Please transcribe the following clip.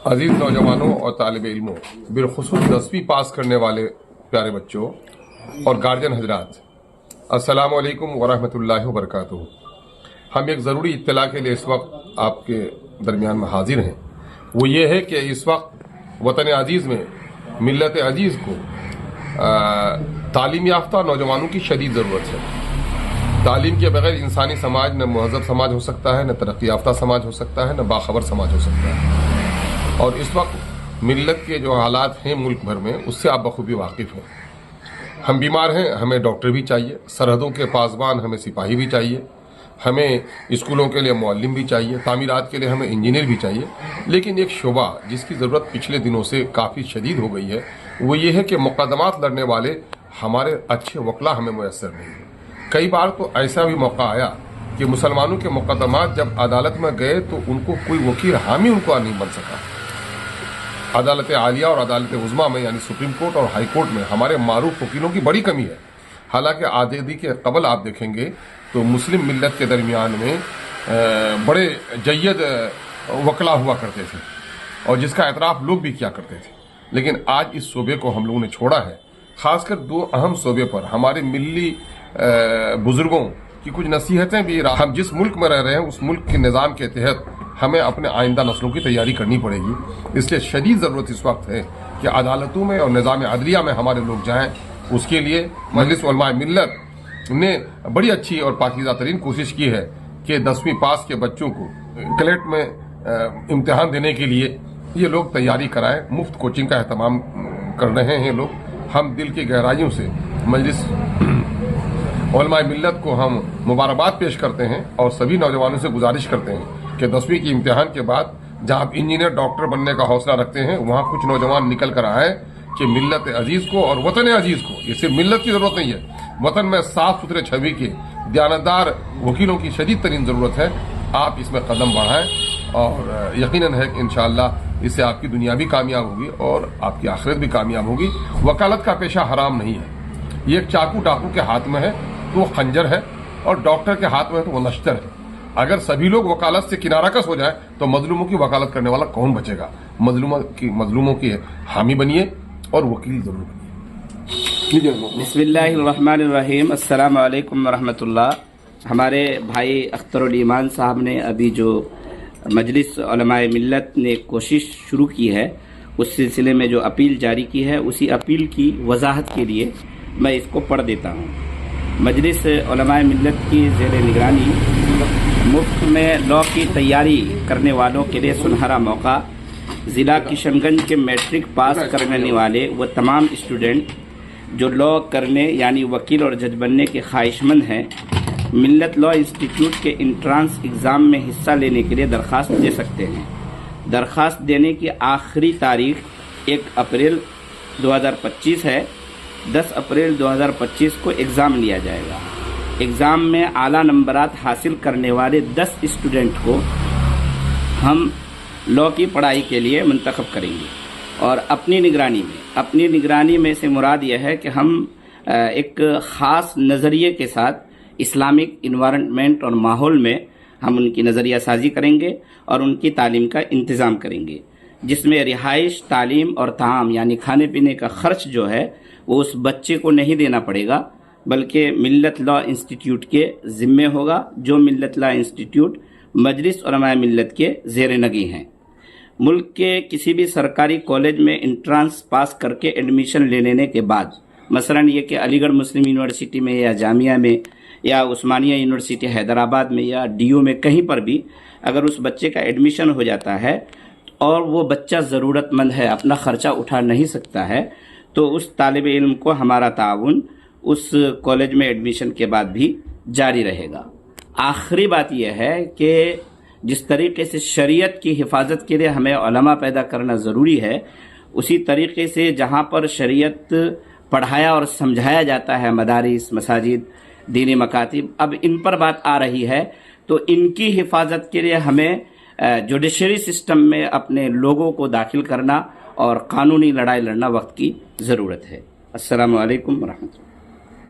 عزیز نوجوانوں اور طالب علموں، بالخصوص 10ویں پاس کرنے والے پیارے بچوں اور گارجین حضرات، السلام علیکم ورحمۃ اللہ وبرکاتہ۔ ہم ایک ضروری اطلاع کے لیے اس وقت آپ کے درمیان میں حاضر ہیں۔ وہ یہ ہے کہ اس وقت وطن عزیز میں ملت عزیز کو تعلیم یافتہ نوجوانوں کی شدید ضرورت ہے۔ تعلیم کے بغیر انسانی سماج نہ مہذب سماج ہو سکتا ہے، نہ ترقی یافتہ سماج ہو سکتا ہے، نہ باخبر سماج ہو سکتا ہے۔ اور اس وقت ملت کے جو حالات ہیں ملک بھر میں، اس سے آپ بخوبی واقف ہیں۔ ہم بیمار ہیں، ہمیں ڈاکٹر بھی چاہیے، سرحدوں کے پاسبان ہمیں سپاہی بھی چاہیے، ہمیں اسکولوں کے لیے معلم بھی چاہیے، تعمیرات کے لیے ہمیں انجینئر بھی چاہیے۔ لیکن ایک شعبہ جس کی ضرورت پچھلے دنوں سے کافی شدید ہو گئی ہے، وہ یہ ہے کہ مقدمات لڑنے والے ہمارے اچھے وکلا ہمیں میسر نہیں ہیں۔ کئی بار تو ایسا بھی موقع آیا کہ مسلمانوں کے مقدمات جب عدالت میں گئے تو ان کو کوئی وکیل حامی ان کو نہیں بن سکا۔ عدالت عالیہ اور عدالت عظمیٰ میں یعنی سپریم کورٹ اور ہائی کورٹ میں ہمارے معروف وکیلوں کی بڑی کمی ہے۔ حالانکہ آزادی کے قبل آپ دیکھیں گے تو مسلم ملت کے درمیان میں بڑے جید وکلا ہوا کرتے تھے اور جس کا اعتراف لوگ بھی کیا کرتے تھے۔ لیکن آج اس شعبے کو ہم لوگوں نے چھوڑا ہے۔ خاص کر دو اہم شعبے پر ہمارے ملی بزرگوں کی کچھ نصیحتیں بھی، ہم جس ملک میں رہ رہے ہیں اس ملک کے نظام کے تحت ہمیں اپنے آئندہ نسلوں کی تیاری کرنی پڑے گی۔ اس لیے شدید ضرورت اس وقت ہے کہ عدالتوں میں اور نظام عدلیہ میں ہمارے لوگ جائیں۔ اس کے لیے مجلس علماء ملت نے بڑی اچھی اور پاکیزہ ترین کوشش کی ہے کہ 10ویں پاس کے بچوں کو کلیٹ میں امتحان دینے کے لیے یہ لوگ تیاری کرائیں۔ مفت کوچنگ کا اہتمام کر رہے ہیں لوگ۔ ہم دل کی گہرائیوں سے مجلس علماء ملت کو ہم مبارکباد پیش کرتے ہیں اور سبھی نوجوانوں سے گزارش کرتے ہیں کہ 10ویں کے امتحان کے بعد جہاں آپ انجینئر ڈاکٹر بننے کا حوصلہ رکھتے ہیں، وہاں کچھ نوجوان نکل کر آئے کہ ملت عزیز کو اور وطن عزیز کو، یہ صرف ملت کی ضرورت نہیں ہے، وطن میں صاف ستھرے چھوی کے دیانتدار وکیلوں کی شدید ترین ضرورت ہے۔ آپ اس میں قدم بڑھائیں اور یقیناً ہے کہ انشاءاللہ اس سے آپ کی دنیا بھی کامیاب ہوگی اور آپ کی آخرت بھی کامیاب ہوگی۔ وکالت کا پیشہ حرام نہیں ہے۔ یہ ایک چاقو ڈاکو کے ہاتھ میں ہے تو وہ خنجر ہے، اور ڈاکٹر کے ہاتھ میں ہے تو وہ نشتر ہے۔ اگر سبھی لوگ وکالت سے کنارہ کش ہو جائیں تو مظلوموں کی وکالت کرنے والا کون بچے گا؟ مظلوموں کی حامی بنیے اور وکیل ضرور بنیے۔ بسم اللہ الرحمن الرحیم۔ السلام علیکم ورحمۃ اللہ۔ ہمارے بھائی اختر الایمان صاحب نے ابھی جو مجلس علماء ملت نے کوشش شروع کی ہے، اس سلسلے میں جو اپیل جاری کی ہے، اسی اپیل کی وضاحت کے لیے میں اس کو پڑھ دیتا ہوں۔ مجلس علماء ملت کی زیر نگرانی مفت میں لاء کی تیاری کرنے والوں کے لیے سنہرا موقع۔ ضلع کشن گنج کے میٹرک پاس کرنے والے وہ تمام اسٹوڈنٹ جو لاء کرنے یعنی وکیل اور جج بننے کے خواہش مند ہیں، ملت لاء انسٹیٹیوٹ کے انٹرانس اگزام میں حصہ لینے کے لیے درخواست دے سکتے ہیں۔ درخواست دینے کی آخری تاریخ 1 اپریل 2025 ہے۔ 10 اپریل 2025 کو ایگزام لیا جائے گا۔ ایگزام میں اعلیٰ نمبرات حاصل کرنے والے 10 اسٹوڈنٹ کو ہم لاء کی پڑھائی کے لیے منتخب کریں گے اور اپنی نگرانی میں سے مراد یہ ہے کہ ہم ایک خاص نظریے کے ساتھ اسلامک انوائرمنٹ اور ماحول میں ہم ان کی نظریہ سازی کریں گے اور ان کی تعلیم کا انتظام کریں گے، جس میں رہائش، تعلیم اور طعام یعنی کھانے پینے کا خرچ جو ہے وہ اس بچے کو نہیں دینا پڑے گا، بلکہ ملت لاء انسٹیٹیوٹ کے ذمے ہوگا، جو ملت لاء انسٹیٹیوٹ مجلس علماء ملت کے زیر نگیں ہیں۔ ملک کے کسی بھی سرکاری کالج میں انٹرانس پاس کر کے ایڈمیشن لے لینے کے بعد، مثلاً یہ کہ علی گڑھ مسلم یونیورسٹی میں یا جامعہ میں یا عثمانیہ یونیورسٹی حیدرآباد میں یا ڈی یو میں کہیں پر بھی اگر اس بچے کا ایڈمیشن ہو جاتا ہے اور وہ بچہ ضرورت مند ہے، اپنا خرچہ اٹھا نہیں سکتا ہے، تو اس طالب علم کو ہمارا تعاون اس کالج میں ایڈمیشن کے بعد بھی جاری رہے گا۔ آخری بات یہ ہے کہ جس طریقے سے شریعت کی حفاظت کے لیے ہمیں علماء پیدا کرنا ضروری ہے، اسی طریقے سے جہاں پر شریعت پڑھایا اور سمجھایا جاتا ہے، مدارس، مساجد، دینی مکاتب، اب ان پر بات آ رہی ہے، تو ان کی حفاظت کے لیے ہمیں جوڈیشری سسٹم میں اپنے لوگوں کو داخل کرنا اور قانونی لڑائی لڑنا وقت کی ضرورت ہے۔ السلام علیکم ورحمۃ اللہ۔